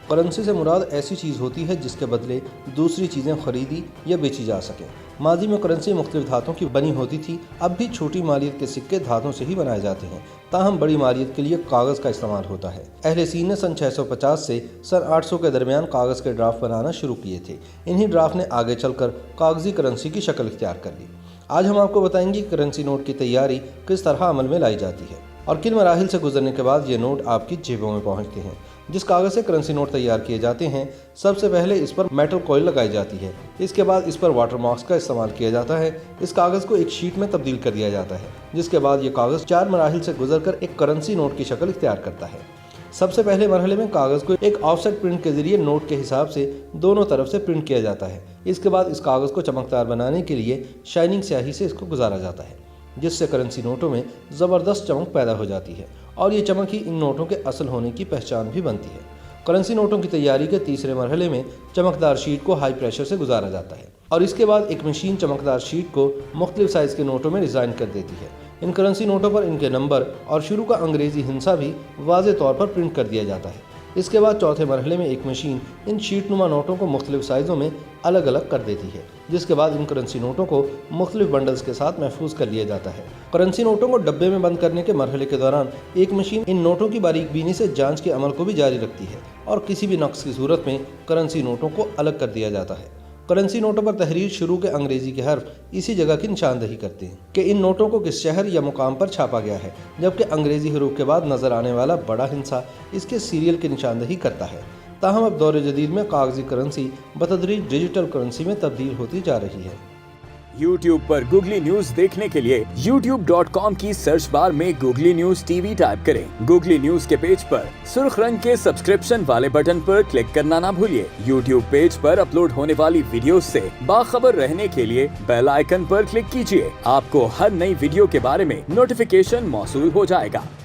Currency سے مراد ایسی چیز ہوتی ہے جس کے بدلے دوسری چیزیں خریدی یا بیچی جا سکیں۔ ماضی میں کرنسی مختلف دھاتوں کی بنی ہوتی تھی، اب بھی چھوٹی مالیت کے سکے دھاتوں سے ہی بنائے جاتے ہیں، تاہم بڑی مالیت کے لیے کاغذ کا استعمال ہوتا ہے۔ اہل سین نے سن 650 سے سن 800 کے درمیان کاغذ کے ڈرافٹ بنانا شروع کیے تھے۔ انہی ڈرافٹ نے آگے چل کر کاغذی کرنسی کی شکل اختیار کر لی۔ آج ہم آپ کو بتائیں گے کہ کرنسی نوٹ کی تیاری کس طرح عمل میں لائی جاتی ہے اور کن مراحل سے گزرنے کے بعد یہ نوٹ آپ کی جیبوں میں پہنچتے ہیں۔ جس کاغذ سے کرنسی نوٹ تیار کیے جاتے ہیں، سب سے پہلے اس پر میٹل کوئل لگائی جاتی ہے۔ اس کے بعد اس پر واٹر مارکس کا استعمال کیا جاتا ہے۔ اس کاغذ کو ایک شیٹ میں تبدیل کر دیا جاتا ہے، جس کے بعد یہ کاغذ 4 مراحل سے گزر کر ایک کرنسی نوٹ کی شکل اختیار کرتا ہے۔ سب سے پہلے مرحلے میں کاغذ کو ایک آف سیٹ پرنٹ کے ذریعے نوٹ کے حساب سے دونوں طرف سے پرنٹ کیا جاتا ہے۔ اس کے بعد اس کاغذ کو چمکدار بنانے کے لیے شائننگ سیاہی سے اس کو گزارا جاتا ہے، جس سے کرنسی نوٹوں میں زبردست چمک پیدا ہو جاتی ہے اور یہ چمک ہی ان نوٹوں کے اصل ہونے کی پہچان بھی بنتی ہے۔ کرنسی نوٹوں کی تیاری کے تیسرے مرحلے میں چمکدار شیٹ کو ہائی پریشر سے گزارا جاتا ہے اور اس کے بعد ایک مشین چمکدار شیٹ کو مختلف سائز کے نوٹوں میں ڈیزائن کر دیتی ہے۔ ان کرنسی نوٹوں پر ان کے نمبر اور شروع کا انگریزی ہندسہ بھی واضح طور پر پرنٹ کر دیا جاتا ہے۔ اس کے بعد چوتھے مرحلے میں ایک مشین ان شیٹ نما نوٹوں کو مختلف سائزوں میں الگ الگ کر دیتی ہے، جس کے بعد ان کرنسی نوٹوں کو مختلف بنڈلز کے ساتھ محفوظ کر لیا جاتا ہے۔ کرنسی نوٹوں کو ڈبے میں بند کرنے کے مرحلے کے دوران ایک مشین ان نوٹوں کی باریک بینی سے جانچ کے عمل کو بھی جاری رکھتی ہے اور کسی بھی نقص کی صورت میں کرنسی نوٹوں کو الگ کر دیا جاتا ہے۔ کرنسی نوٹوں پر تحریر شروع کے انگریزی کے حرف اسی جگہ کی نشاندہی کرتے ہیں کہ ان نوٹوں کو کس شہر یا مقام پر چھاپا گیا ہے، جبکہ انگریزی حروف کے بعد نظر آنے والا بڑا ہندسہ اس کے سیریل کی نشاندہی کرتا ہے۔ تاہم اب دور جدید میں کاغذی کرنسی بتدریج ڈیجیٹل کرنسی میں تبدیل ہوتی جا رہی ہے۔ YouTube پر گوگلی نیوز دیکھنے کے لیے youtube.com کی سرچ بار میں googly news T V type کریں۔ گوگلی نیوز کے پیج پر سرخ رنگ کے سبسکرپشن والے بٹن پر کلک کرنا نہ بھولیے۔ YouTube پیج پر اپلوڈ ہونے والی ویڈیوز سے باخبر رہنے کے لیے بیل آئیکن پر کلک کیجیے۔ آپ کو ہر نئی ویڈیو کے بارے میں نوٹیفیکیشن موصول ہو جائے گا۔